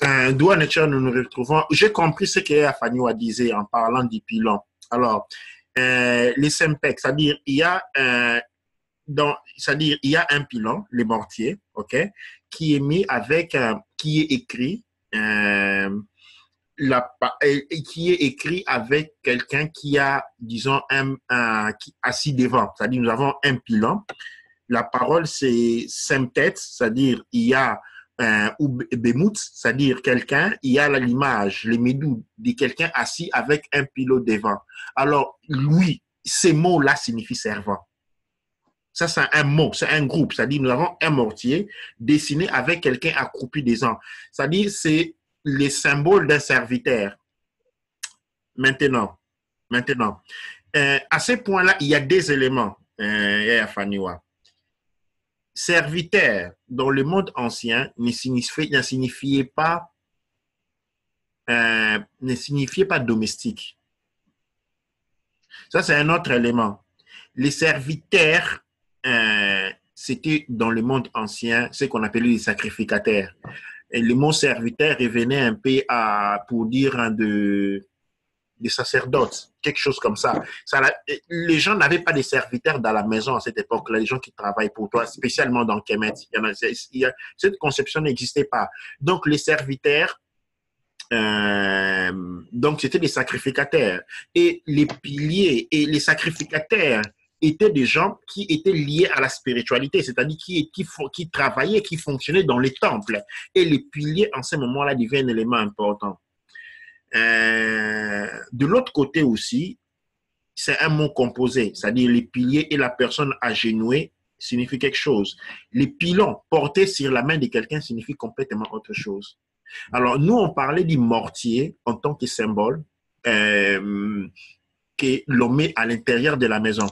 D'où en est-il nous nous retrouvons? J'ai compris ce que Fanny disait en parlant du pilon. Alors, les SEMPEC, c'est-à-dire c'est-à-dire il y a un pilon, les mortiers, ok, qui est mis avec, qui est écrit, qui est écrit avec quelqu'un qui a, disons, qui assis devant. C'est-à-dire nous avons un pilon. La parole c'est Semtet, c'est-à-dire il y a ou Bemut, c'est-à-dire quelqu'un, il y a l'image, les médous de quelqu'un assis avec un pilote devant. Alors, lui, ces mots-là signifient servant. Ça, c'est un mot, c'est un groupe. C'est-à-dire, nous avons un mortier dessiné avec quelqu'un accroupi devant. C'est-à-dire, c'est les symboles d'un serviteur. Maintenant, à ce point-là, il y a des éléments, Faniwa. Serviteur, dans le monde ancien, ne signifiait pas domestique. Ça, c'est un autre élément. Les serviteurs, c'était dans le monde ancien ce qu'on appelait les sacrificateurs. Et le mot serviteur revenait un peu pour dire des sacerdotes, quelque chose comme ça. Les gens n'avaient pas de serviteurs dans la maison à cette époque-là, les gens qui travaillent pour toi, spécialement dans Kemet. Cette conception n'existait pas. Donc, les serviteurs, donc c'était des sacrificateurs. Et les piliers et les sacrificateurs étaient des gens qui étaient liés à la spiritualité, c'est-à-dire qui travaillaient, qui fonctionnaient dans les temples. Et les piliers, en ce moment-là, deviennent un élément important. De l'autre côté aussi, c'est un mot composé, c'est-à-dire les piliers et la personne agenouée signifie quelque chose. Les pilons portés sur la main de quelqu'un signifient complètement autre chose. Alors, nous, on parlait du mortier en tant que symbole que l'on met à l'intérieur de la maison.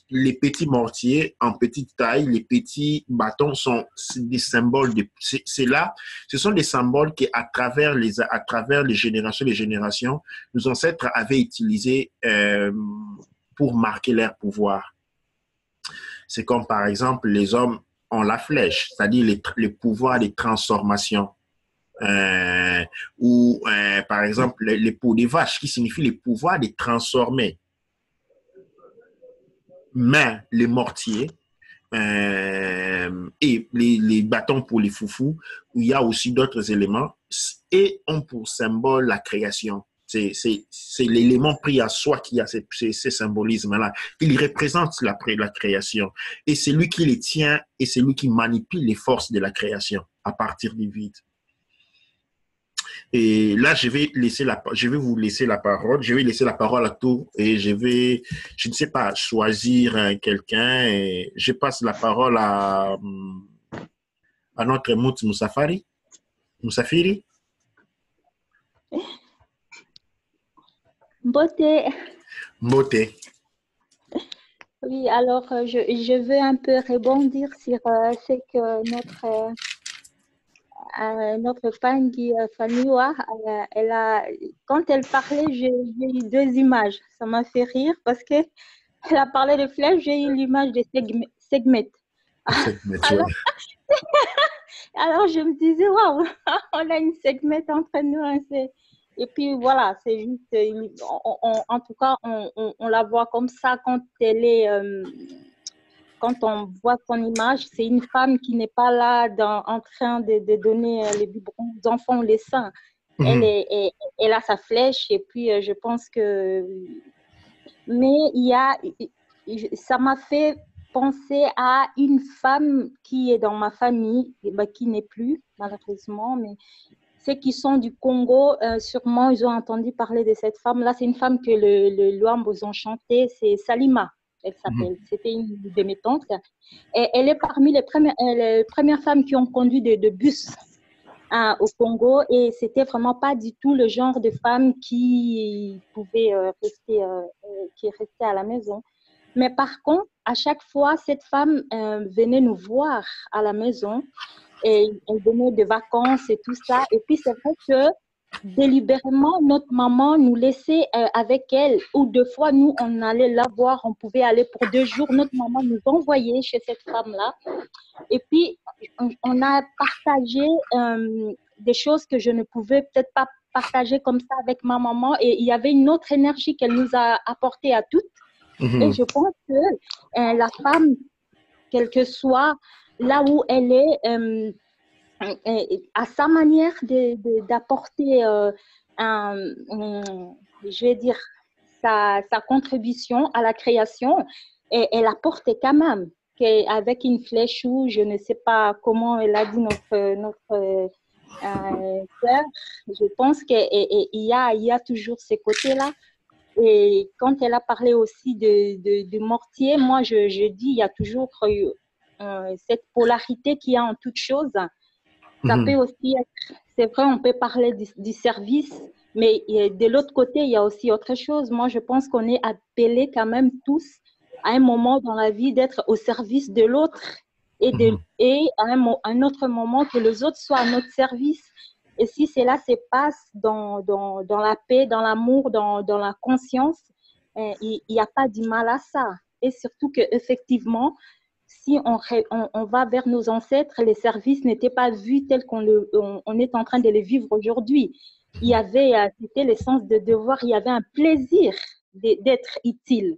Les petits mortiers en petite taille, les petits bâtons sont des symboles. Ce sont des symboles qu'à travers les générations, nos ancêtres avaient utilisés pour marquer leur pouvoir. C'est comme par exemple les hommes ont la flèche, c'est-à-dire le pouvoir de transformation. Ou par exemple les peaux des vaches qui signifie le pouvoir de transformer. Mais les mortiers et les bâtons pour les foufous, où il y a aussi d'autres éléments, et ont pour symbole la création. C'est l'élément pris à soi qui a ces symbolismes-là. Il représente la création. Et c'est lui qui les tient et c'est lui qui manipule les forces de la création à partir du vide. Et là, je vais vous laisser la parole. Je vais laisser la parole à tous et je ne sais pas, choisir quelqu'un. Et je passe la parole à notre Mout Moussafiri. Beauté. Oui, alors je veux un peu rebondir sur ce que notre Fanny Faniwa, quand elle parlait, j'ai eu deux images. Ça m'a fait rire parce qu'elle a parlé de flèches, j'ai eu l'image de Segmet. Alors, je me disais, waouh, on a une Segmet entre nous. Hein, et puis voilà, c'est juste, en tout cas, on la voit comme ça quand elle est. Quand on voit son image, c'est une femme qui n'est pas là en train de donner les biberons aux enfants ou les seins. Elle a sa flèche et puis je pense que... Mais ça m'a fait penser à une femme qui est dans ma famille, qui n'est plus malheureusement, mais ceux qui sont du Congo, sûrement ils ont entendu parler de cette femme-là. C'est une femme que le Luambos ont chanté, c'est Salima. Elle s'appelle. C'était une de mes tantes. Et elle est parmi les premières femmes qui ont conduit de bus au Congo. Et c'était vraiment pas du tout le genre de femme qui pouvait rester à la maison. Mais par contre, à chaque fois, cette femme venait nous voir à la maison et elle donnait des vacances et tout ça. Et puis, c'est vrai que délibérément, notre maman nous laissait avec elle, ou deux fois, nous, on allait la voir, on pouvait aller pour 2 jours, notre maman nous envoyait chez cette femme-là. Et puis, on a partagé des choses que je ne pouvais peut-être pas partager comme ça avec ma maman. Et il y avait une autre énergie qu'elle nous a apportée à toutes. Et je pense que la femme, quel que soit là où elle est, à sa manière d'apporter je vais dire, sa contribution à la création, et elle apporte quand même, avec une flèche ou je ne sais pas comment elle a dit notre sœur, je pense qu'il y a toujours ces côtés-là. Et quand elle a parlé aussi de Mortier, moi je dis il y a toujours cette polarité qu'il y a en toute chose. Ça peut aussi être, c'est vrai, on peut parler du service, mais de l'autre côté, il y a aussi autre chose. Moi, je pense qu'on est appelés quand même tous à un moment dans la vie d'être au service de l'autre et à un autre moment que les autres soient à notre service. Et si cela se passe dans la paix, dans l'amour, dans la conscience, il n'y a pas du mal à ça. Et surtout qu'effectivement, si on va vers nos ancêtres, les services n'étaient pas vus tels on est en train de les vivre aujourd'hui. Il y avait, c'était le sens de devoir, il y avait un plaisir d'être utile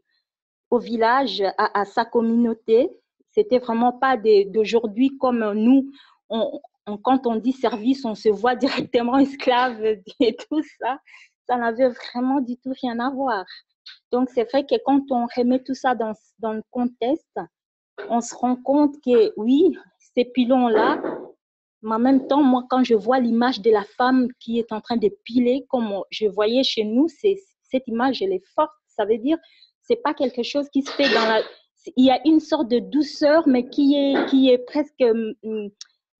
au village, à sa communauté. C'était vraiment pas d'aujourd'hui comme nous, quand on dit service, on se voit directement esclave et tout ça. Ça n'avait vraiment du tout rien à voir. Donc, c'est vrai que quand on remet tout ça dans le contexte, on se rend compte que oui, ces pilons-là, mais en même temps, moi, quand je vois l'image de la femme qui est en train de piler, comme je voyais chez nous, cette image, elle est forte. Ça veut dire, c'est pas quelque chose qui se fait dans la... Il y a une sorte de douceur, mais qui est presque...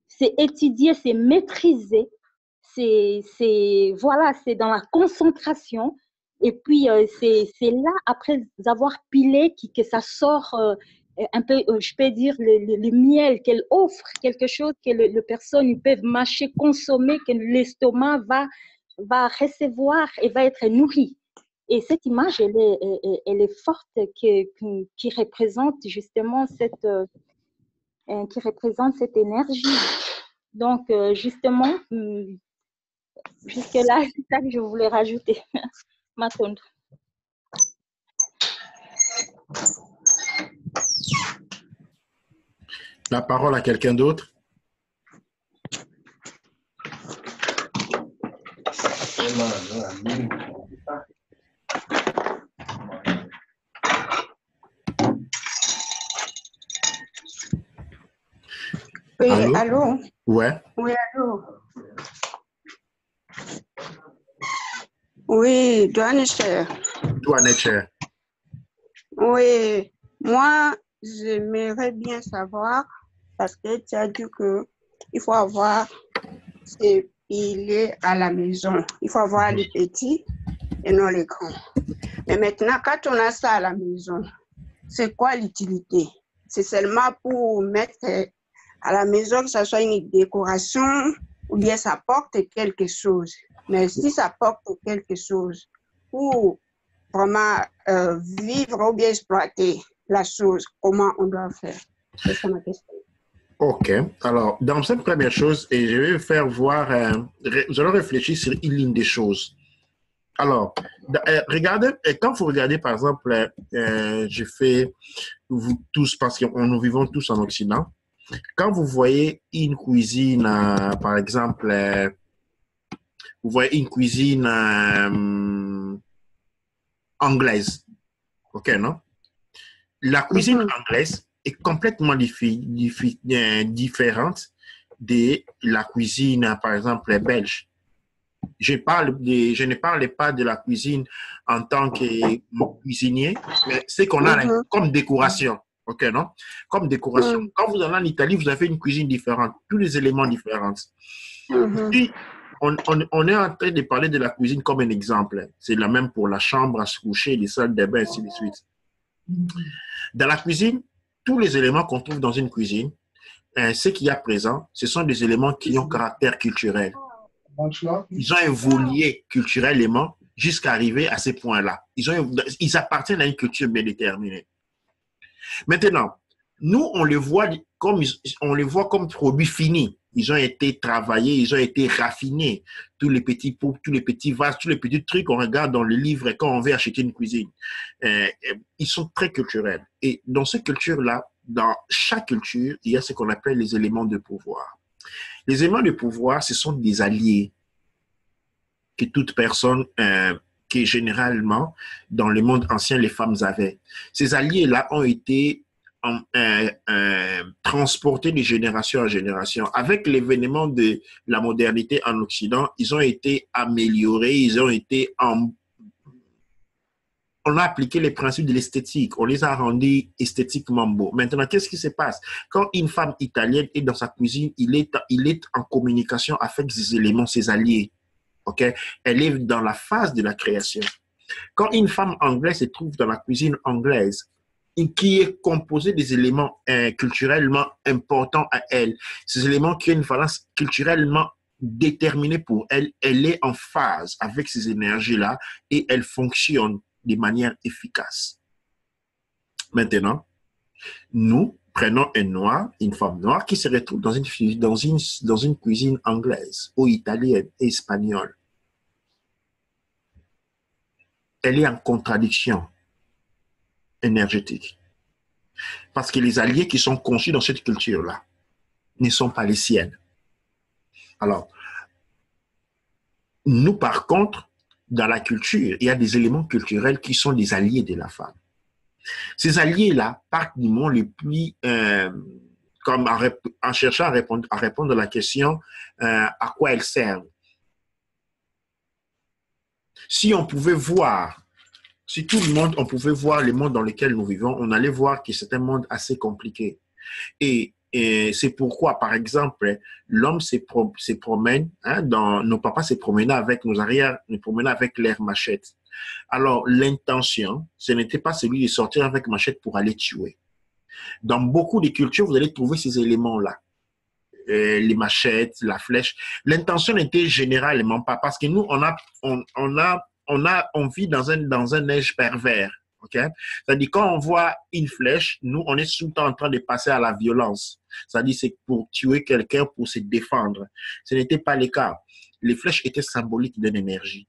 c'est étudié, c'est maîtrisé. Voilà, c'est dans la concentration. Et puis, c'est là, après avoir pilé, que ça sort un peu, je peux dire, le miel qu'elle offre, quelque chose que les personnes peuvent mâcher, consommer, que l'estomac va recevoir et va être nourri. Et cette image, elle est forte, qui représente justement cette énergie. Donc, justement, jusque-là, c'est ça que je voulais rajouter. Matonde. La parole à quelqu'un d'autre? Oui, allô? Ouais. Oui, allô? Oui, Douane-Cher. Douane-Cher. Oui, moi, j'aimerais bien savoir, parce que tu as dit qu'il faut avoir ces piliers à la maison. Il faut avoir les petits et non les grands. Mais maintenant, quand on a ça à la maison, c'est quoi l'utilité? C'est seulement pour mettre à la maison, que ce soit une décoration ou bien ça porte quelque chose. Mais si ça porte quelque chose pour vraiment vivre ou bien exploiter la chose, comment on doit faire? C'est ça ma question. OK. Alors, dans cette première chose, et je vais vous faire voir, nous allons réfléchir sur une ligne des choses. Alors, regardez, quand vous regardez, par exemple, je fais, vous tous, parce que nous vivons tous en Occident, quand vous voyez une cuisine, par exemple, vous voyez une cuisine anglaise, OK, non? La cuisine anglaise est complètement différente de la cuisine, par exemple, belge. Je ne parle pas de la cuisine en tant que cuisinier, mais c'est qu'on a comme décoration. OK, non? Comme décoration. Quand vous allez en Italie, vous avez une cuisine différente, tous les éléments différents. Puis, on est en train de parler de la cuisine comme un exemple. C'est la même pour la chambre à se coucher, les salles de bain, ainsi de suite. Dans la cuisine, tous les éléments qu'on trouve dans une cuisine, ce qu'il y a présent, ce sont des éléments qui ont caractère culturel. Ils ont évolué culturellement jusqu'à arriver à ces points-là. Ils appartiennent à une culture bien déterminée. Maintenant, nous, on le voit comme on les voit comme produits finis. Ils ont été travaillés, ils ont été raffinés. Tous les petits pots, tous les petits vases, tous les petits trucs qu'on regarde dans le livre quand on veut acheter une cuisine. Ils sont très culturels. Et dans ces cultures-là, dans chaque culture, il y a ce qu'on appelle les éléments de pouvoir. Les éléments de pouvoir, ce sont des alliés que toute personne, que généralement, dans le monde ancien, les femmes avaient. Ces alliés-là ont été transportés de génération en génération. Avec l'événement de la modernité en Occident, ils ont été améliorés, ils ont été on a appliqué les principes de l'esthétique, on les a rendus esthétiquement beaux. Maintenant, qu'est-ce qui se passe? Quand une femme italienne est dans sa cuisine, il est en communication avec ses éléments, ses alliés. Okay? Elle est dans la phase de la création. Quand une femme anglaise se trouve dans la cuisine anglaise, qui est composée des éléments culturellement importants à elle, ces éléments qui ont une valence culturellement déterminée pour elle, elle est en phase avec ces énergies-là et elle fonctionne de manière efficace. Maintenant, nous prenons un noir, une femme noire qui se retrouve dans une cuisine anglaise ou italienne et espagnole. Elle est en contradiction énergétique. Parce que les alliés qui sont conçus dans cette culture-là ne sont pas les siennes. Alors, nous, par contre, dans la culture, il y a des éléments culturels qui sont des alliés de la femme. Ces alliés-là partent du monde le plus, comme en cherchant à répondre à la question à quoi elles servent. Si on pouvait voir, si tout le monde, on pouvait voir le monde dans lequel nous vivons, on allait voir que c'est un monde assez compliqué. Et c'est pourquoi, par exemple, l'homme se promène, nos papas se promenaient avec, nos arrières se promenaient avec leur machette. Alors, l'intention, ce n'était pas celui de sortir avec machette pour aller tuer. Dans beaucoup de cultures, vous allez trouver ces éléments-là. Les machettes, la flèche. L'intention n'était généralement pas, parce que nous, on vit dans un âge pervers. Okay? C'est-à-dire, quand on voit une flèche, nous, on est tout le temps en train de passer à la violence. C'est-à-dire, c'est pour tuer quelqu'un, pour se défendre. Ce n'était pas le cas. Les flèches étaient symboliques d'une énergie.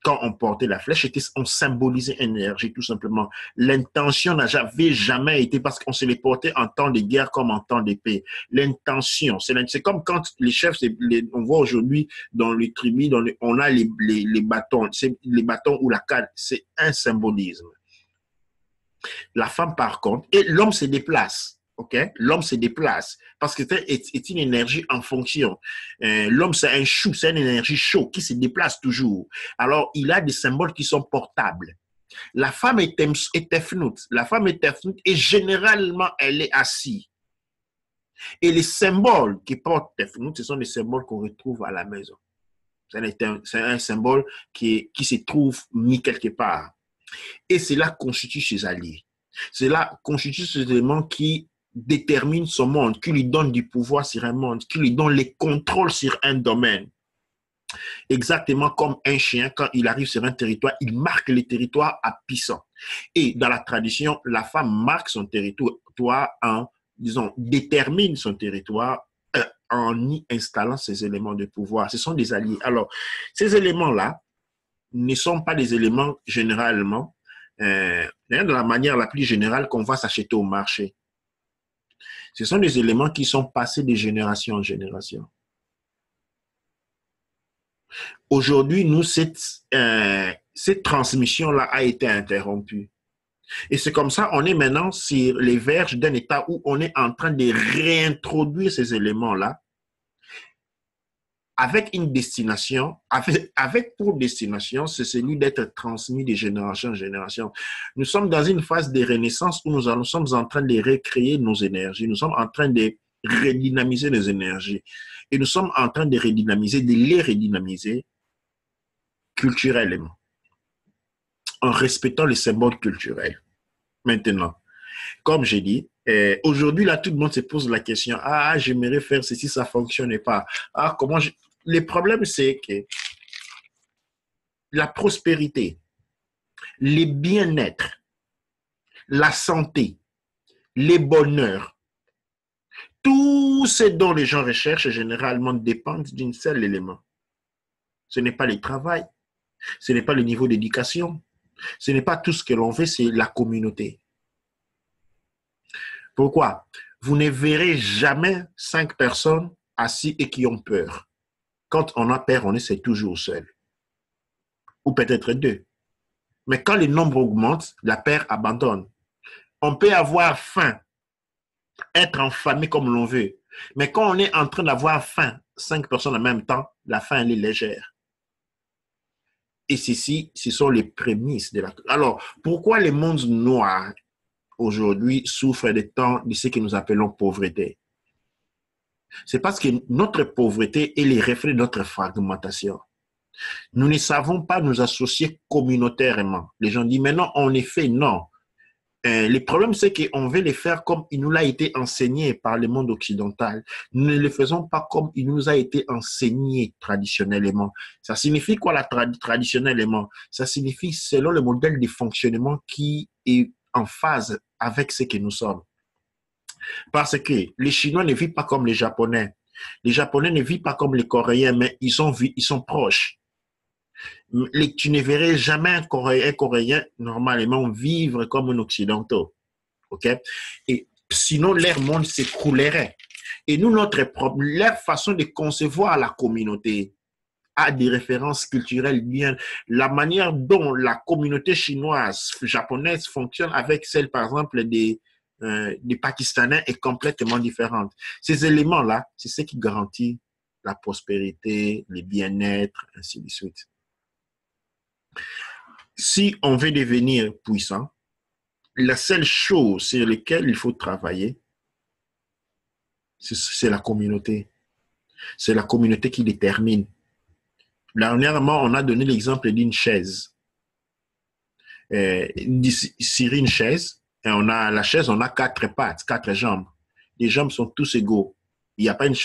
Quand on portait la flèche, on symbolisait une énergie, tout simplement. L'intention n'avait jamais été, parce qu'on se les portait en temps de guerre comme en temps de paix. L'intention, c'est comme quand les chefs, on voit aujourd'hui dans les tribus, on a les bâtons, les bâtons ou la canne, c'est un symbolisme. La femme, par contre, et l'homme se déplace. Okay? L'homme se déplace parce que c'est une énergie en fonction. L'homme, c'est un chou, c'est une énergie chaude qui se déplace toujours. Alors, il a des symboles qui sont portables. La femme est tefnout. La femme est tefnout et généralement, elle est assise. Et les symboles qui portent tefnout, ce sont des symboles qu'on retrouve à la maison. C'est un symbole qui se trouve mis quelque part. Et cela constitue ses alliés. Cela constitue ces éléments qui déterminent son monde, qui lui donne du pouvoir sur un monde, qui lui donne les contrôles sur un domaine. Exactement comme un chien, quand il arrive sur un territoire, il marque le territoire à puissant. Et dans la tradition, la femme marque son territoire détermine son territoire en y installant ces éléments de pouvoir. Ce sont des alliés. Alors, ces éléments-là ne sont pas des éléments généralement, de la manière la plus générale qu'on va s'acheter au marché. Ce sont des éléments qui sont passés de génération en génération. Aujourd'hui, nous, cette transmission-là a été interrompue. Et c'est comme ça, on est maintenant sur les verges d'un état où on est en train de réintroduire ces éléments-là avec une destination, avec pour destination, c'est celui d'être transmis de génération en génération. Nous sommes dans une phase de renaissance où nous sommes en train de recréer nos énergies. Nous sommes en train de redynamiser nos énergies. Et nous sommes en train de les redynamiser culturellement, en respectant les symboles culturels. Maintenant, comme j'ai dit, aujourd'hui, là, tout le monde se pose la question, j'aimerais faire ceci, ça ne fonctionne pas. Le problème, c'est que la prospérité, le bien-être, la santé, les bonheurs, Tout ce dont les gens recherchent généralement dépendent d'un seul élément. Ce n'est pas le travail, ce n'est pas le niveau d'éducation, ce n'est pas tout ce que l'on veut, c'est la communauté. Pourquoi? Vous ne verrez jamais 5 personnes assises et qui ont peur. Quand on a peur, on est toujours seul. Ou peut-être 2. Mais quand le nombre augmente, la peur abandonne. On peut avoir faim, être en famille comme l'on veut. Mais quand on est en train d'avoir faim, 5 personnes en même temps, la faim, elle est légère. Et ceci, ce sont les prémices de la... Alors, pourquoi le monde noir aujourd'hui souffre de ce que nous appelons pauvreté? C'est parce que notre pauvreté est le reflet de notre fragmentation. Nous ne savons pas nous associer communautairement. Les gens disent, mais non, en effet, non. Le problème, c'est qu'on veut les faire comme il nous a été enseigné par le monde occidental. Nous ne le faisons pas comme il nous a été enseigné traditionnellement. Ça signifie quoi, traditionnellement? Ça signifie selon le modèle de fonctionnement qui est en phase avec ce que nous sommes. Parce que les Chinois ne vivent pas comme les Japonais. Les Japonais ne vivent pas comme les Coréens, mais ils sont proches. Tu ne verrais jamais un Coréen normalement vivre comme un Occidental. Okay? Et sinon, leur monde s'écroulerait. Et nous, leur façon de concevoir la communauté a des références culturelles bien. La manière dont la communauté chinoise, japonaise fonctionne avec celle, par exemple, des Pakistanais est complètement différente. Ces éléments-là, c'est ce qui garantit la prospérité, le bien-être, ainsi de suite. Si on veut devenir puissant, la seule chose sur laquelle il faut travailler, c'est la communauté. C'est la communauté qui détermine. Dernièrement, on a donné l'exemple d'une chaise. Sur une chaise, la chaise, on a 4 pattes, 4 jambes. Les jambes sont tous égaux. Il n'y a pas une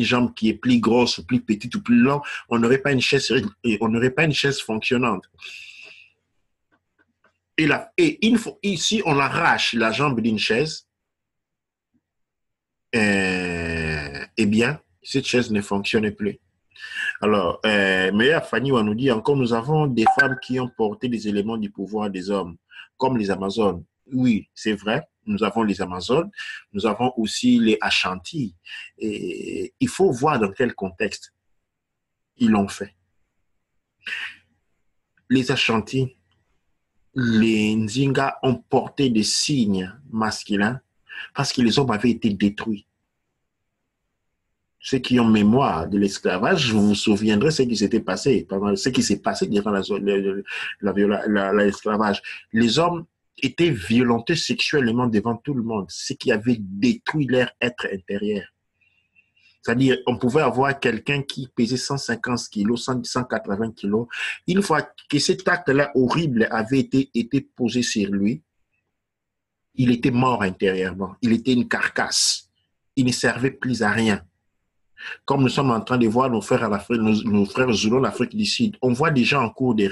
jambe qui est plus grosse, ou plus petite, ou plus longue. On n'aurait pas une chaise fonctionnante. Si on arrache la jambe d'une chaise, eh bien, cette chaise ne fonctionne plus. Alors, Meilleure Fanny va nous dire encore, nous avons des femmes qui ont porté des éléments du pouvoir des hommes, comme les Amazones. Oui, c'est vrai, nous avons les Amazones, nous avons aussi les Ashanti. Et il faut voir dans quel contexte ils l'ont fait. Les Ashanti, les Nzinga ont porté des signes masculins parce que les hommes avaient été détruits. Ceux qui ont mémoire de l'esclavage, vous vous souviendrez ce qui s'était passé, ce qui s'est passé durant l'esclavage. Les hommes étaient violentés sexuellement devant tout le monde, ce qui avait détruit leur être intérieur. C'est-à-dire, on pouvait avoir quelqu'un qui pesait 150 kilos, 180 kilos. Une fois que cet acte-là horrible avait été posé sur lui, il était mort intérieurement. Il était une carcasse. Il ne servait plus à rien. Comme nous sommes en train de voir nos frères Zoulous en Afrique du Sud, on voit des gens en cours de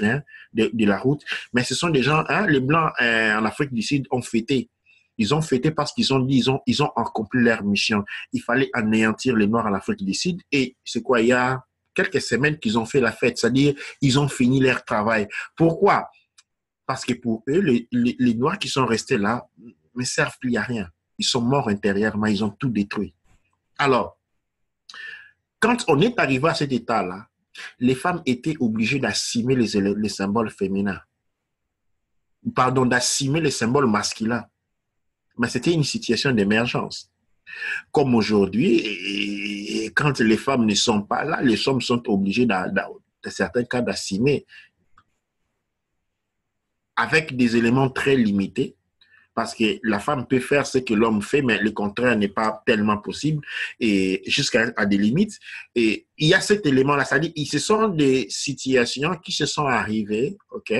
la route, mais ce sont des gens, les Blancs en Afrique du Sud ont fêté. Ils ont fêté parce qu'ils ont dit, ils ont accompli leur mission. Il fallait anéantir les Noirs en Afrique du Sud. Et c'est quoi, il y a quelques semaines qu'ils ont fait la fête, c'est-à-dire ils ont fini leur travail. Pourquoi? Parce que pour eux, les Noirs qui sont restés là ne servent plus à rien. Ils sont morts intérieurement, ils ont tout détruit. Alors, quand on est arrivé à cet état-là, les femmes étaient obligées d'assumer les symboles féminins. Pardon, d'assumer les symboles masculins. Mais c'était une situation d'émergence. Comme aujourd'hui, quand les femmes ne sont pas là, les hommes sont obligés, dans certains cas, d'assumer avec des éléments très limités, parce que la femme peut faire ce que l'homme fait, mais le contraire n'est pas tellement possible, et jusqu'à des limites. Et il y a cet élément-là, c'est-à-dire ce sont des situations qui se sont arrivées, ok,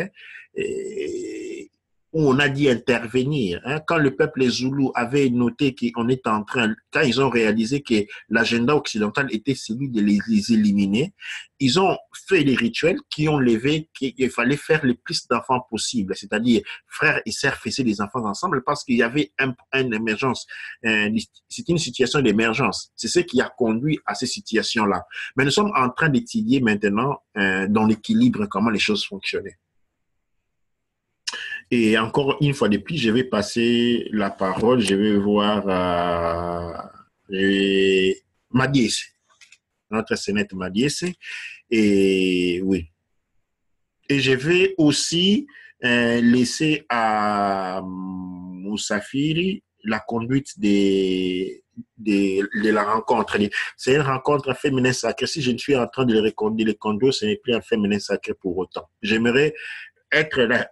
et où on a dit intervenir. Hein. Quand le peuple Zoulou avait noté qu'on était en train, quand ils ont réalisé que l'agenda occidental était celui de les éliminer, ils ont fait des rituels qui ont levé qu'il fallait faire le plus d'enfants possible, c'est-à-dire frères et sœurs faisaient des enfants ensemble parce qu'il y avait une émergence, c'était une situation d'émergence. C'est ce qui a conduit à ces situations-là. Mais nous sommes en train d'étudier maintenant dans l'équilibre comment les choses fonctionnaient. Et encore une fois de plus, je vais passer la parole, je vais voir Madiese, notre sénètre Madiese. Et oui. Et je vais aussi laisser à Moussafiri la conduite de la rencontre. C'est une rencontre féminin sacrée. Si je ne suis en train de les conduire, ce n'est plus un féminin sacré pour autant. J'aimerais être là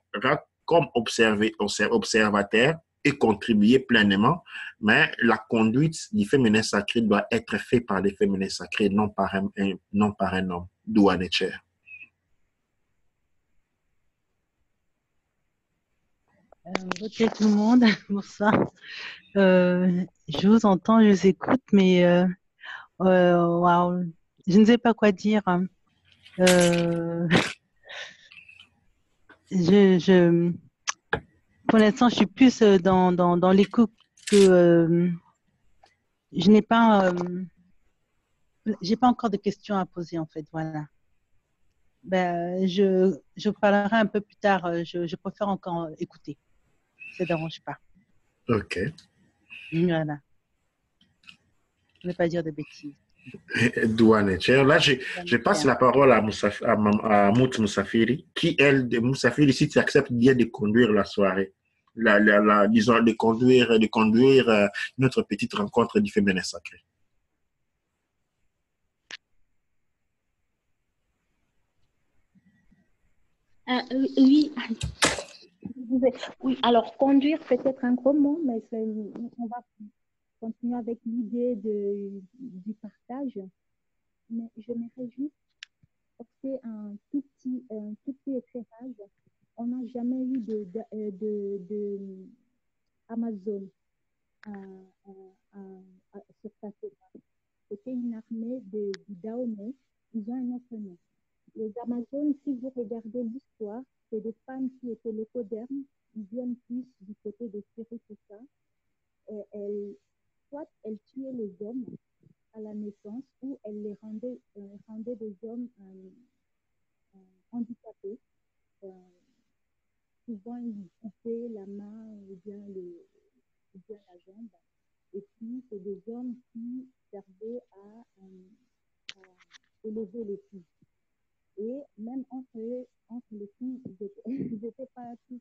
comme observateur et contribuer pleinement, mais la conduite du féminin sacré doit être faite par les féminins sacrés, non par un homme. Douane Cher. Bonjour tout le monde, bonsoir. Je vous entends, je vous écoute, mais wow, je ne sais pas quoi dire. Pour l'instant, je suis plus dans l'écoute que je n'ai pas, j'ai pas encore de questions à poser en fait, voilà. Ben, je parlerai un peu plus tard. Je préfère encore écouter. Ça ne dérange pas. Ok. Voilà. Je ne vais pas dire de bêtises. Douane Cher. Là, je passe la parole à Mout Moussafiri, qui, elle, de Moussafiri, si tu acceptes bien de conduire la soirée, disons, de conduire notre petite rencontre du féminin sacré. Oui. Oui, alors conduire peut-être un gros mot, mais on va continuer avec l'idée du partage. Mais je m'aimerais juste porter un tout petit éclairage. On n'a jamais eu de Amazon sur sa terre. C'était une armée du Dahomey. Ils ont un autre nom. Les Amazones, si vous regardez l'histoire, c'est des femmes qui étaient lécodermes. Ils viennent plus du côté des Syrie, tout ça. Et soit elles tuaient les hommes à la naissance ou elles les rendaient des hommes handicapés. Souvent, ils coupaient la main ou bien la jambe. Et puis, c'est des hommes qui servaient à élever les filles. Et même entre les filles, ils n'étaient pas tous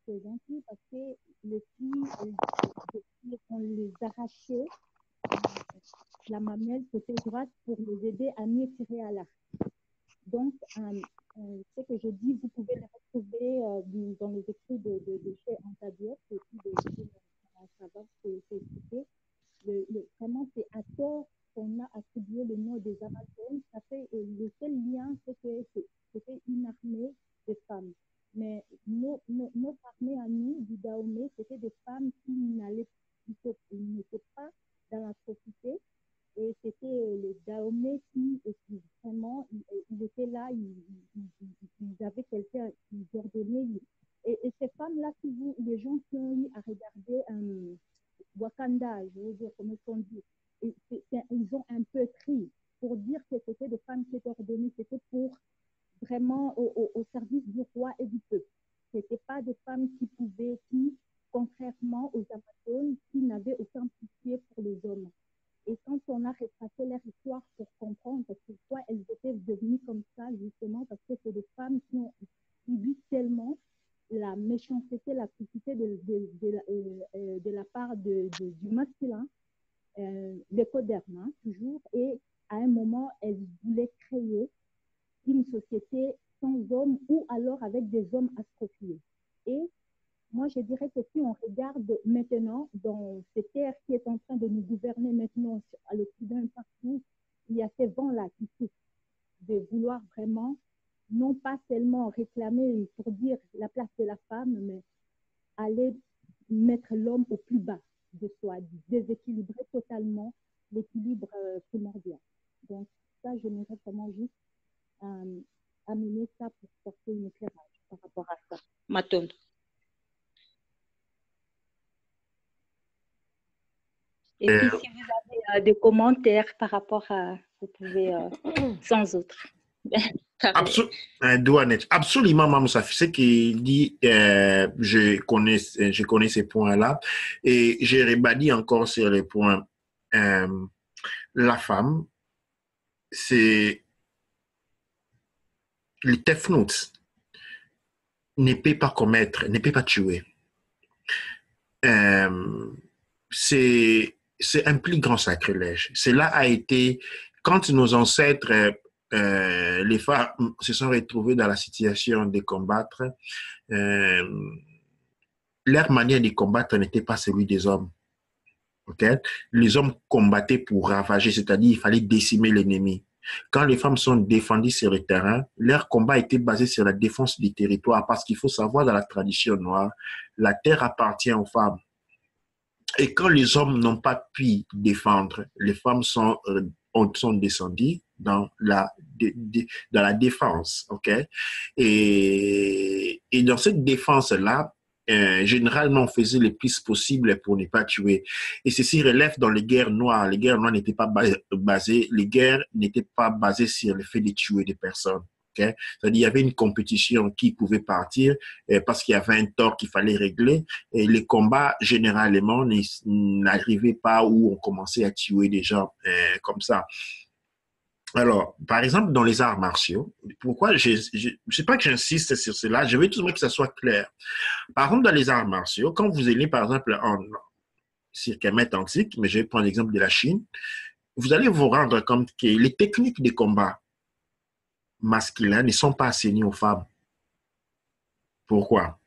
gentils parce que les filles, on les arrachait la mamelle côté droite pour les aider à mieux tirer à l'arc. Donc, ce que je dis, vous pouvez les retrouver dans les écrits de chez Antabiot et puis de savoir c'est expliqué. Vraiment, c'est à tort qu'on a attribué le nom des Amazones. Ça fait, le seul lien, c'est que c'était une armée de femmes. Mais notre armée à nous, du Dahomey, c'était des femmes qui n'étaient pas dans l'atrocité. Et c'était les Dahomey qui, vraiment, ils étaient là, ils avaient quelqu'un qui ordonnait. Et ces femmes-là, les gens qui ont eu à regarder Wakanda, je veux dire, comme on dit, ils ont un peu pris pour dire que c'était des femmes qui étaient ordonnées, c'était pour vraiment au service du roi et du peuple. Ce n'étaient pas des femmes qui, contrairement aux Amazones, qui n'avaient aucun pitié pour les hommes. Et quand on a retracé leur histoire pour comprendre pourquoi elles étaient devenues comme ça, justement, parce que c'est des femmes qui ont subi tellement la méchanceté, la cruauté de la part du masculin, l'écoderme, hein, toujours, et à un moment, elles voulaient créer une société sans hommes ou alors avec des hommes atrophiés. Et moi, je dirais que si on regarde maintenant dans cette terre qui est en train de nous gouverner maintenant à l'Occident partout, il y a ces vents-là qui souffrent de vouloir vraiment non pas seulement réclamer pour dire la place de la femme, mais aller mettre l'homme au plus bas de soi, déséquilibrer totalement l'équilibre primordial. Donc, ça, je voudrais vraiment juste amener ça pour porter un éclairage par rapport à ça. Maton. Et puis, si vous avez des commentaires par rapport à... Vous pouvez, sans autre. Absolument, Mme Safi. Ce qu'il dit, je connais ces points-là. Et j'ai rebâti encore sur les points. La femme, c'est le tefnout ne peut pas commettre, ne peut pas tuer. C'est un plus grand sacrilège. Cela a été, quand nos ancêtres, les femmes se sont retrouvées dans la situation de combattre, leur manière de combattre n'était pas celui des hommes. Okay? Les hommes combattaient pour ravager, c'est-à-dire il fallait décimer l'ennemi. Quand les femmes sont défendues sur le terrain, leur combat était basé sur la défense du territoire parce qu'il faut savoir dans la tradition noire, la terre appartient aux femmes. Et quand les hommes n'ont pas pu défendre, les femmes sont descendues dans la défense. Okay? Et dans cette défense-là, généralement, on faisait le plus possible pour ne pas tuer. Et ceci relève dans les guerres noires. Les guerres noires n'étaient pas basées, les guerres n'étaient pas basées sur le fait de tuer des personnes. Okay? C'est-à-dire, il y avait une compétition qui pouvait partir parce qu'il y avait un tort qu'il fallait régler. Et les combats, généralement, n'arrivaient pas où on commençait à tuer des gens comme ça. Alors, par exemple, dans les arts martiaux, pourquoi je ne sais pas que j'insiste sur cela, je veux tout de même que ça soit clair. Par exemple, dans les arts martiaux, quand vous allez, par exemple, en cirque antique, mais je vais prendre l'exemple de la Chine, vous allez vous rendre compte que les techniques de combat masculins ne sont pas enseignées aux femmes. Pourquoi?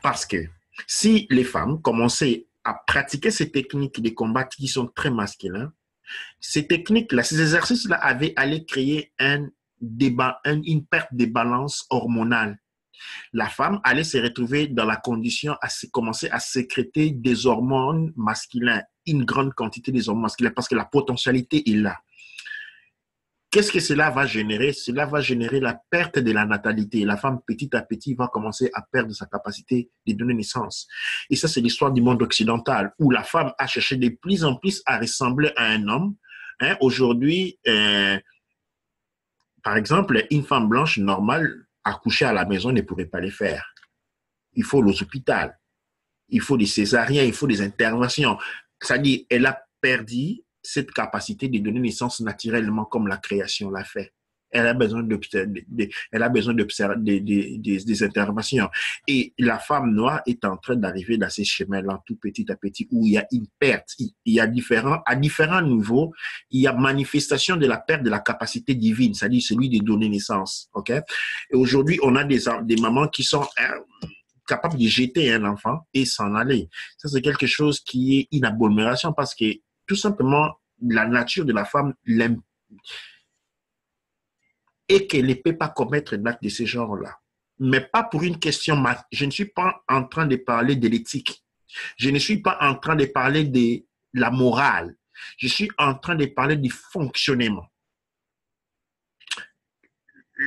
Parce que si les femmes commençaient à pratiquer ces techniques de combat qui sont très masculins, ces techniques-là, ces exercices-là allaient créer une perte de balance hormonale. La femme allait se retrouver dans la condition à commencer à sécréter des hormones masculines, une grande quantité des hormones masculines, parce que la potentialité est là. Qu'est-ce que cela va générer? Cela va générer la perte de la natalité. La femme, petit à petit, va commencer à perdre sa capacité de donner naissance. Et ça, c'est l'histoire du monde occidental, où la femme a cherché de plus en plus à ressembler à un homme. Hein? Aujourd'hui, par exemple, une femme blanche normale, accoucher à la maison, ne pourrait pas le faire. Il faut les hôpitaux, il faut des césariens, il faut des interventions. C'est-à-dire, elle a perdu cette capacité de donner naissance naturellement comme la création l'a fait. Elle a besoin d'observer des interventions. Et la femme noire est en train d'arriver dans ces chemins-là tout petit à petit où il y a une perte. Il y a à différents niveaux, il y a manifestation de la perte de la capacité divine, c'est-à-dire celui de donner naissance. Okay? Et aujourd'hui, on a des mamans qui sont capables de jeter un enfant et s'en aller. Ça, c'est quelque chose qui est une abomination parce que tout simplement, la nature de la femme l'aime et qu'elle ne peut pas commettre un acte de ce genre-là. Mais pas pour une question, je ne suis pas en train de parler de l'éthique. Je ne suis pas en train de parler de la morale. Je suis en train de parler du fonctionnement.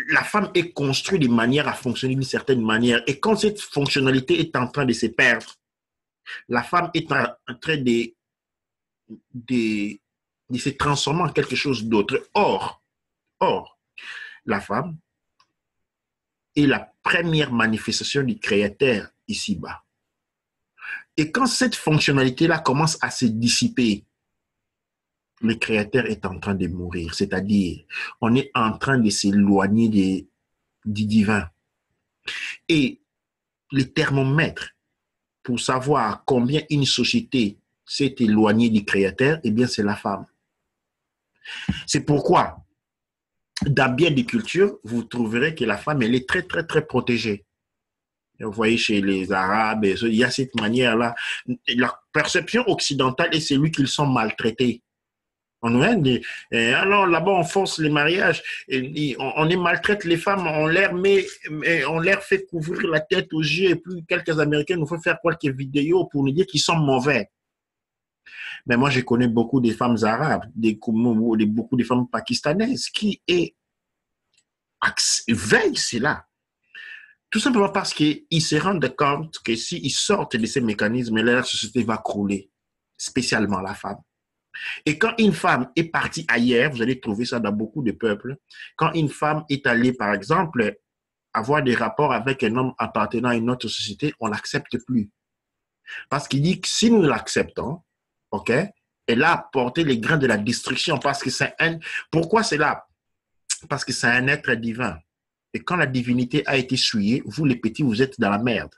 La femme est construite de manière à fonctionner d'une certaine manière. Et quand cette fonctionnalité est en train de se perdre, la femme est en train de se transformer en quelque chose d'autre. Or, la femme est la première manifestation du Créateur ici-bas. Et quand cette fonctionnalité-là commence à se dissiper, le Créateur est en train de mourir. C'est-à-dire, on est en train de s'éloigner du divin. Et le thermomètre, pour savoir combien une société s'est éloignée du Créateur, eh bien, c'est la femme. C'est pourquoi, dans bien des cultures, vous trouverez que la femme, elle est très, très, très protégée. Vous voyez, chez les Arabes, il y a cette manière-là. La perception occidentale est celui qu'ils sont maltraités. On nous dit, alors là-bas, on force les mariages, on les maltraite les femmes, on leur fait couvrir la tête aux yeux, et puis quelques Américains nous font faire quelques vidéos pour nous dire qu'ils sont mauvais. Mais moi, je connais beaucoup de femmes arabes, beaucoup de femmes pakistanaises qui veillent cela. Tout simplement parce qu'ils se rendent compte que s'ils sortent de ces mécanismes, leur société va crouler, spécialement la femme. Et quand une femme est partie ailleurs, vous allez trouver ça dans beaucoup de peuples, quand une femme est allée, par exemple, avoir des rapports avec un homme appartenant à une autre société, on ne l'accepte plus. Parce qu'il dit que si nous l'acceptons, ok, elle a apporté les grains de la destruction. Parce que pourquoi c'est là? Parce que c'est un être divin. Et quand la divinité a été souillée, vous les petits, vous êtes dans la merde.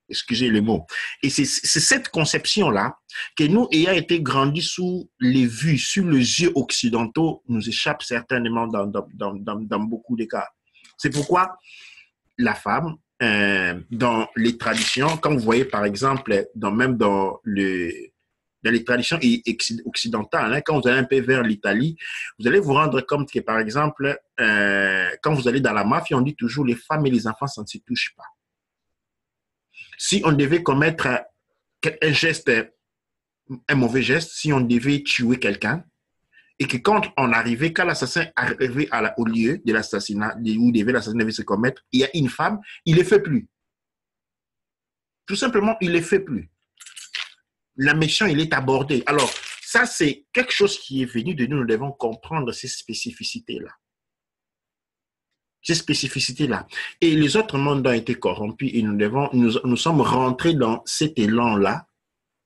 Excusez les mots. Et c'est cette conception-là que nous, ayant été grandis sous les vues, sous les yeux occidentaux, nous échappe certainement dans beaucoup de cas. C'est pourquoi la femme, dans les traditions, quand vous voyez par exemple, même dans les traditions occidentales, hein, quand vous allez un peu vers l'Italie, vous allez vous rendre compte que par exemple, quand vous allez dans la mafia, on dit toujours les femmes et les enfants, ça ne se touchent pas. Si on devait commettre un geste, un mauvais geste, si on devait tuer quelqu'un, et que quand l'assassin arrivait au lieu de l'assassinat, où l'assassinat devait se commettre, il y a une femme, il ne le fait plus. Tout simplement, il ne le fait plus. La méchant, il est abordé. Alors, ça, c'est quelque chose qui est venu de nous. Nous devons comprendre ces spécificités-là. Ces spécificités-là. Et les autres mondes ont été corrompus et nous sommes rentrés dans cet élan-là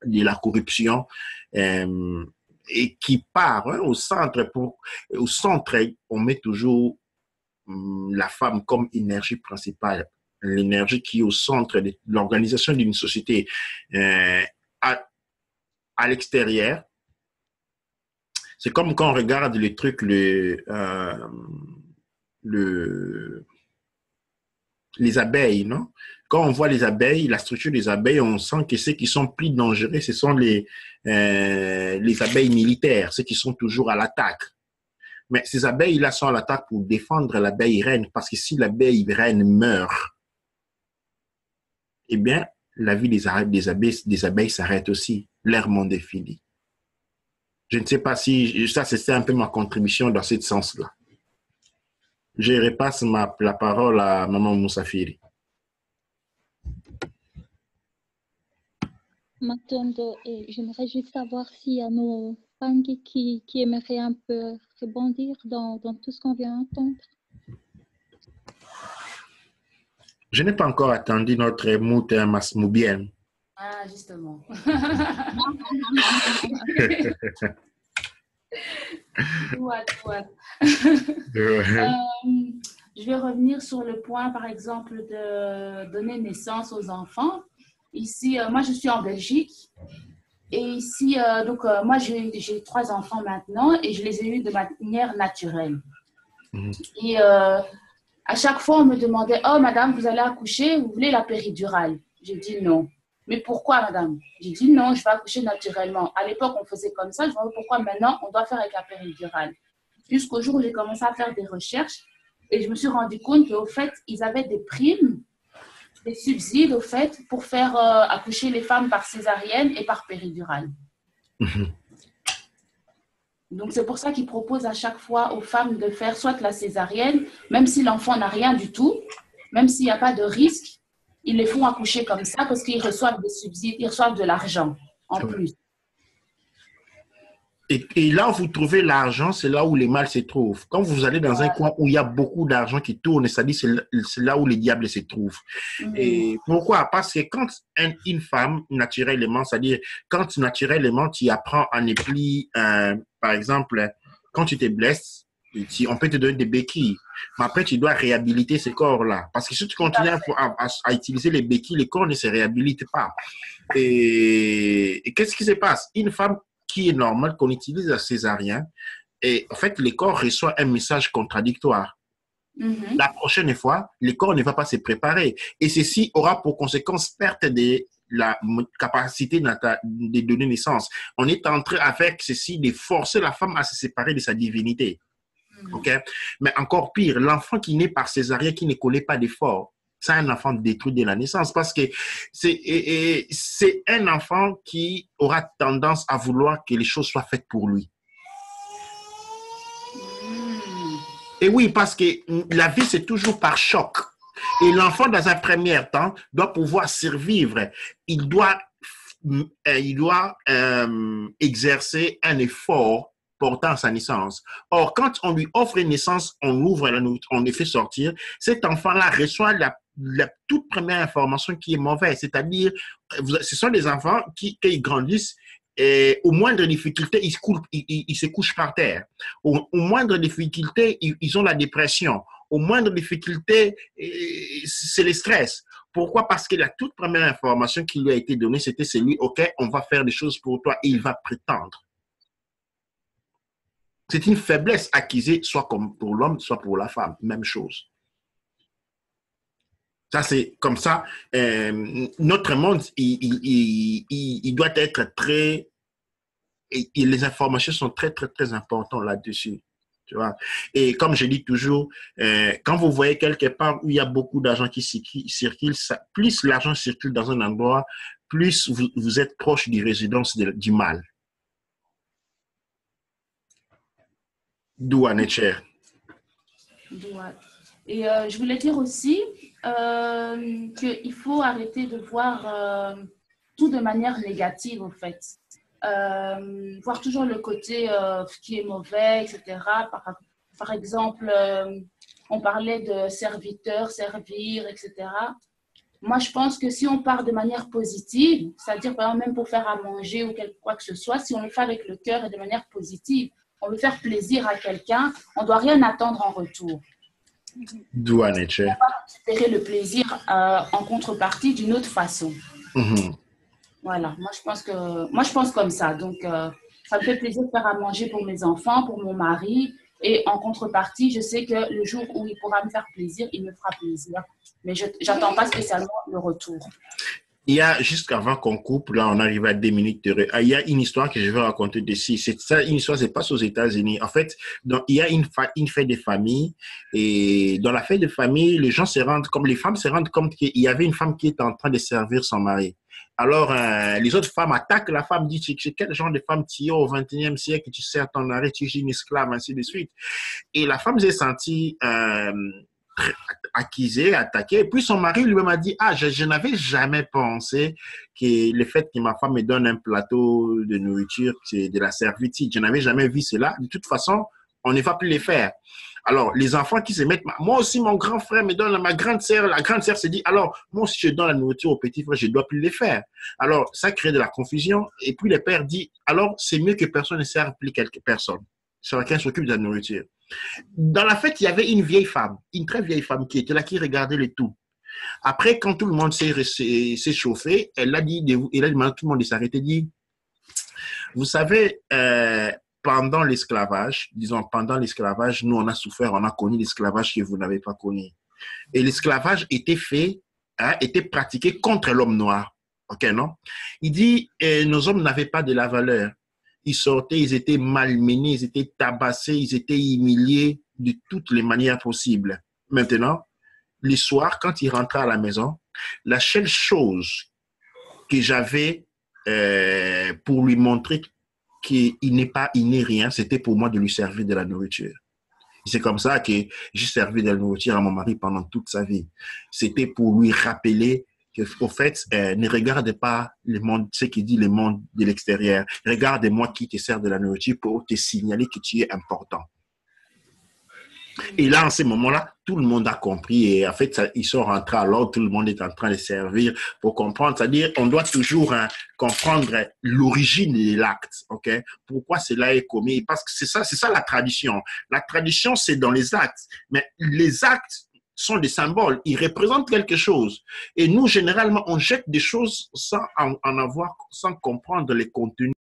de la corruption et qui part au centre. Au centre, on met toujours la femme comme énergie principale, l'énergie qui est au centre de l'organisation d'une société. À l'extérieur, c'est comme quand on regarde les trucs, les abeilles, non? Quand on voit les abeilles, la structure des abeilles, on sent que ceux qui sont plus dangereux, ce sont les abeilles militaires, ceux qui sont toujours à l'attaque. Mais ces abeilles-là sont à l'attaque pour défendre l'abeille reine, parce que si l'abeille reine meurt, eh bien, la vie des abeilles s'arrête aussi. Leur monde est fini. Je ne sais pas si ça, c'était un peu ma contribution dans ce sens-là. Je repasse la parole à Maman Moussafiri. Maintenant, j'aimerais juste savoir s'il y a nos femmes qui aimeraient un peu rebondir dans tout ce qu'on vient d'entendre. Je n'ai pas encore attendu notre Mouter Masmoubien. Ah, justement. Je vais revenir sur le point, par exemple, de donner naissance aux enfants. Ici, moi, je suis en Belgique. Et ici, moi, j'ai 3 enfants maintenant et je les ai eus de manière naturelle. Et à chaque fois, on me demandait, oh, madame, vous allez accoucher, vous voulez la péridurale? J'ai dit non. Mais pourquoi, madame? J'ai dit non, je vais accoucher naturellement. À l'époque, on faisait comme ça. Je me demandais pourquoi maintenant, on doit faire avec la péridurale. Jusqu'au jour où j'ai commencé à faire des recherches et je me suis rendu compte qu'au fait, ils avaient des primes, des subsides, au fait, pour faire accoucher les femmes par césarienne et par péridurale. Donc, c'est pour ça qu'ils proposent à chaque fois aux femmes de faire soit la césarienne, même si l'enfant n'a rien du tout, même s'il n'y a pas de risque, ils les font accoucher comme ça parce qu'ils reçoivent des subsides, ils reçoivent de l'argent en plus. Et là où vous trouvez l'argent, c'est là où les mal se trouvent. Quand vous allez dans un coin où il y a beaucoup d'argent qui tourne, c'est-à-dire c'est là où les diables se trouvent. Et pourquoi? Parce que quand une femme, naturellement, c'est-à-dire quand naturellement tu apprends à ne plus, par exemple, quand tu te blesses, on peut te donner des béquilles, mais après tu dois réhabiliter ce corps-là. Parce que si tu continues à utiliser les béquilles, le corps ne se réhabilite pas. Et qu'est-ce qui se passe? Une femme qui est normale, qu'on utilise à césarien, et en fait, le corps reçoit un message contradictoire. La prochaine fois, le corps ne va pas se préparer. Et ceci aura pour conséquence perte des la capacité de donner naissance. On est en train, avec ceci, de forcer la femme à se séparer de sa divinité. OK? Mais encore pire, l'enfant qui naît par césarienne, qui ne connaît pas d'effort, c'est un enfant détruit dès la naissance parce que c'est un enfant qui aura tendance à vouloir que les choses soient faites pour lui. Et oui, parce que la vie, c'est toujours par choc. Et l'enfant, dans un premier temps, doit pouvoir survivre. Il doit exercer un effort portant sa naissance. Or, quand on lui offre une naissance, on l'ouvre, on le fait sortir, cet enfant-là reçoit la toute première information qui est mauvaise. C'est-à-dire, ce sont des enfants qui grandissent, et aux moindres difficultés, ils se couchent par terre. Aux moindres difficultés, ils ont la dépression. Aux moindres difficultés, c'est le stress. Pourquoi? Parce que la toute première information qui lui a été donnée, c'était celui, OK, on va faire des choses pour toi, et il va prétendre. C'est une faiblesse acquise, soit comme pour l'homme, soit pour la femme. Même chose. Ça, c'est comme ça. Notre monde, il doit être très... Et les informations sont très, très, très importantes là-dessus. Tu vois? Et comme je dis toujours, quand vous voyez quelque part où il y a beaucoup d'argent qui circule, plus l'argent circule dans un endroit, plus vous êtes proche des résidences du mal. D'où Cher. Et je voulais dire aussi qu'il faut arrêter de voir tout de manière négative, en fait. Voir toujours le côté qui est mauvais, etc. Par exemple, on parlait de serviteur, servir, etc. Moi, je pense que si on part de manière positive, c'est-à-dire par exemple même pour faire à manger ou quoi que ce soit, si on le fait avec le cœur et de manière positive, on veut faire plaisir à quelqu'un, on ne doit rien attendre en retour. D'où Cher. On va récupérer le plaisir en contrepartie d'une autre façon. Voilà, moi je pense comme ça. Donc, ça me fait plaisir de faire à manger pour mes enfants, pour mon mari. Et en contrepartie, je sais que le jour où il pourra me faire plaisir, il me fera plaisir. Mais je n'attends pas spécialement le retour. Il y a, jusqu'avant qu'on coupe, là, on arrive à 2 minutes. Il y a une histoire que je vais raconter d'ici. Une histoire, c'est pas aux États-Unis. En fait, il y a une fête de famille. Et dans la fête de famille, les femmes se rendent compte qu'il y avait une femme qui était en train de servir son mari. Alors, les autres femmes attaquent la femme, disent, quel genre de femme tu es au XXIe siècle, tu sers ton mari, tu es une esclave, ainsi de suite. Et la femme s'est sentie accusée, attaquée. Et puis son mari lui-même a dit, je n'avais jamais pensé que le fait que ma femme me donne un plateau de nourriture, c'est de la servitude. Je n'avais jamais vu cela. De toute façon, on ne va plus les faire. Alors, les enfants qui se mettent, moi aussi, mon grand frère me donne, ma grande sœur, la grande sœur se dit, alors, moi aussi, je donne la nourriture au petit frère, je ne dois plus les faire. Alors, ça crée de la confusion. Et puis, le père dit, alors, c'est mieux que personne ne serve plus quelques personnes. Chacun s'occupe de la nourriture. Dans la fête, il y avait une vieille femme, une très vieille femme qui était là, qui regardait le tout. Après, quand tout le monde s'est chauffé, elle a demandé à tout le monde de s'arrêter, dit, vous savez, pendant l'esclavage, nous, on a souffert, on a connu l'esclavage que vous n'avez pas connu. Et l'esclavage était pratiqué contre l'homme noir. OK, non? Il dit, nos hommes n'avaient pas de la valeur. Ils sortaient, ils étaient malmenés, ils étaient tabassés, ils étaient humiliés de toutes les manières possibles. Maintenant, le soir, quand il rentrait à la maison, la seule chose que j'avais pour lui montrer qu'il n'est rien, c'était pour moi de lui servir de la nourriture. C'est comme ça que j'ai servi de la nourriture à mon mari pendant toute sa vie. C'était pour lui rappeler qu'au fait, ne regarde pas le monde, ce qui dit le monde de l'extérieur. Regarde-moi qui te sert de la nourriture pour te signaler que tu es important. Et là, en ce moment-là, tout le monde a compris et en fait, ils sont rentrés à l'ordre, tout le monde est en train de servir pour comprendre. C'est-à-dire, on doit toujours comprendre l'origine de l'acte, ok? Pourquoi cela est commis? Parce que c'est ça la tradition. La tradition, c'est dans les actes. Mais les actes sont des symboles, ils représentent quelque chose. Et nous, généralement, on jette des choses sans comprendre les contenus.